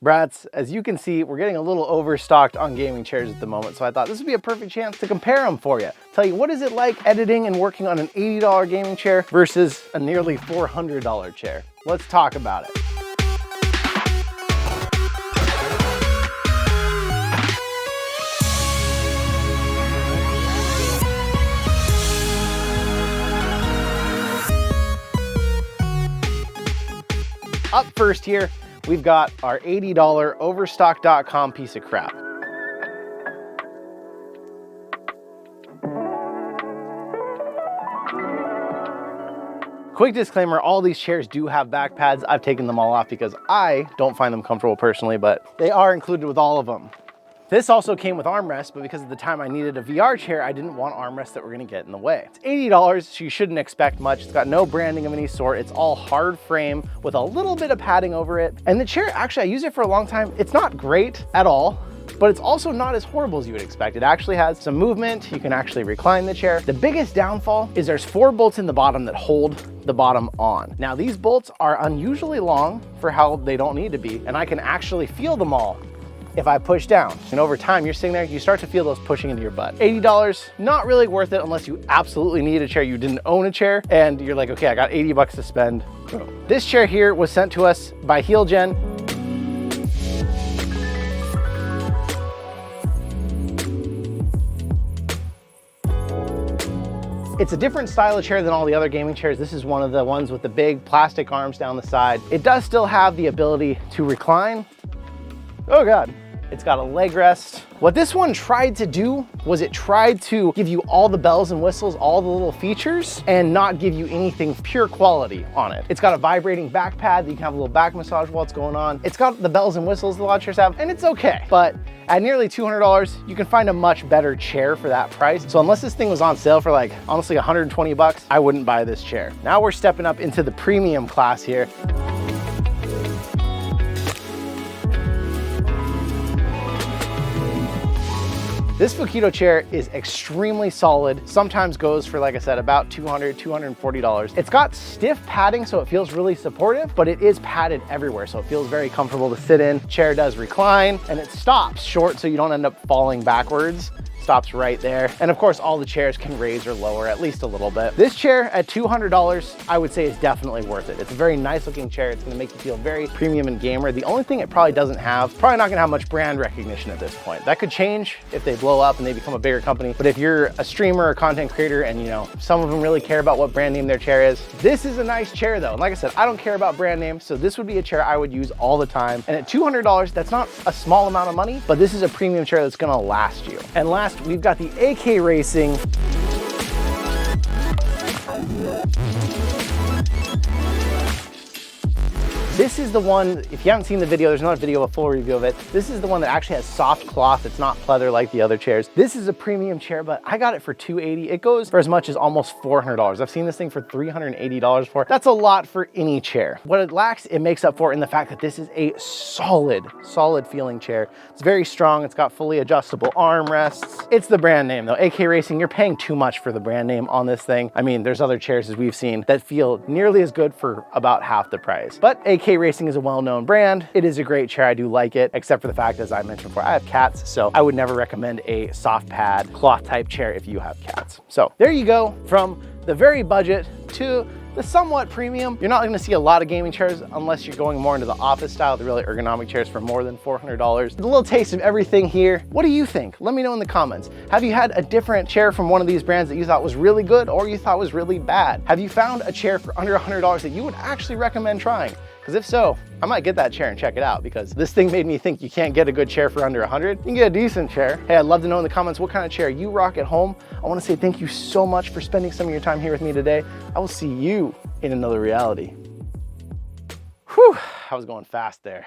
Brats, as you can see, we're getting a little overstocked on gaming chairs at the moment, so I thought this would be a perfect chance to compare them for you. Tell you, what is it like editing and working on an $80 gaming chair versus a nearly $400 chair? Let's talk about it. Up first here, we've got our $80 Overstock.com piece of crap. Quick disclaimer, all these chairs do have back pads. I've taken them all off because I don't find them comfortable personally, but they are included with all of them. This also came with armrests, but because of the time I needed a VR chair, I didn't want armrests that were gonna get in the way. It's $80, so you shouldn't expect much. It's got no branding of any sort. It's all hard frame with a little bit of padding over it. And the chair, actually, I used it for a long time. It's not great at all, but it's also not as horrible as you would expect. It actually has some movement. You can actually recline the chair. The biggest downfall is there's 4 bolts in the bottom that hold the bottom on. Now, these bolts are unusually long for how they don't need to be, and I can actually feel them all if I push down. And over time, you're sitting there, you start to feel those pushing into your butt. $80, not really worth it unless you absolutely need a chair. You didn't own a chair and you're like, okay, I got 80 bucks to spend. This chair here was sent to us by Healgen. It's a different style of chair than all the other gaming chairs. This is one of the ones with the big plastic arms down the side. It does still have the ability to recline. Oh God, it's got a leg rest. What this one tried to do was it tried to give you all the bells and whistles, all the little features, and not give you anything pure quality on it. It's got a vibrating back pad that you can have a little back massage while it's going on. It's got the bells and whistles that a lot of chairs have, and it's okay. But at nearly $200, you can find a much better chair for that price. So unless this thing was on sale for like, honestly, 120 bucks, I wouldn't buy this chair. Now we're stepping up into the premium class here. This Fuqido chair is extremely solid, sometimes goes for, like I said, about $200, $240. It's got stiff padding, so it feels really supportive, but it is padded everywhere, so it feels very comfortable to sit in. Chair does recline, and it stops short so you don't end up falling backwards. Stops right there. And of course, all the chairs can raise or lower at least a little bit. This chair at $200, I would say is definitely worth it. It's a very nice looking chair. It's gonna make you feel very premium and gamer. The only thing it probably doesn't have, probably not gonna have much brand recognition at this point. That could change if they blow up and they become a bigger company. But if you're a streamer or content creator and some of them really care about what brand name their chair is, this is a nice chair though. And like I said, I don't care about brand names, so this would be a chair I would use all the time. And at $200, that's not a small amount of money, but this is a premium chair that's gonna last you. And last, we've got the AKRacing. This is the one, if you haven't seen the video, there's another video, a full review of it. This is the one that actually has soft cloth. It's not pleather like the other chairs. This is a premium chair, but I got it for $280. It goes for as much as almost $400. I've seen this thing for $380 for. That's a lot for any chair. What it lacks, it makes up for in the fact that this is a solid feeling chair. It's very strong. It's got fully adjustable armrests. It's the brand name though. AKRacing, you're paying too much for the brand name on this thing. I mean, there's other chairs as we've seen that feel nearly as good for about half the price. But AKRacing is a well-known brand. It is a great chair. I do like it, except for the fact, as I mentioned before, I have cats, so I would never recommend a soft pad cloth type chair if you have cats. So there you go, from the very budget to the somewhat premium. You're not going to see a lot of gaming chairs unless you're going more into the office style, the really ergonomic chairs for more than $400. A little taste of everything here. What do you think? Let me know in the comments. Have you had a different chair from one of these brands that you thought was really good or you thought was really bad? Have you found a chair for under $100 that you would actually recommend trying? Because if so, I might get that chair and check it out, because this thing made me think you can't get a good chair for under 100. You can get a decent chair. Hey, I'd love to know in the comments what kind of chair you rock at home. I want to say thank you so much for spending some of your time here with me today. I will see you in another reality. Whew, I was going fast there.